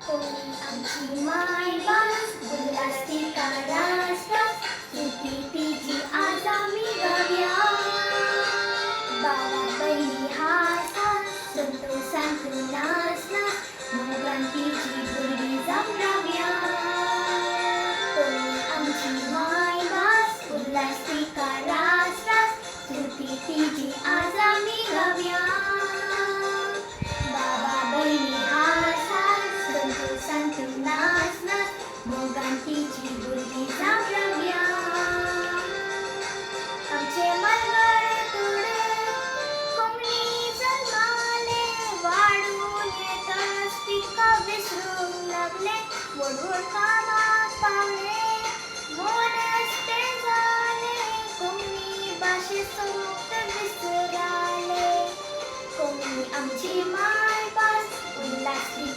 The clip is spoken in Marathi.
कोणी आमची माय बास उल्हासती रास सुटी तिची आज आम्ही गाव्या बाबा बहिणी हासा संतो नाचना मुगान तिची बुरडी जांभराव्या कोणी आमची माय बास उल्हासती रास सुटी तिची आज आम्ही गाव्या बाबा बहिणी संतो नाचना मोगांतीची बुरडी जांभराव्या आमचे मलगड तुडे कोंबडी जन्माले वाढून येत असती का विसरू लागले वडवड कामात पावले मोनस्ते झाले कोंबडी भाषे सोबत विसराले कोंबडी आमची माय बास उल्हासती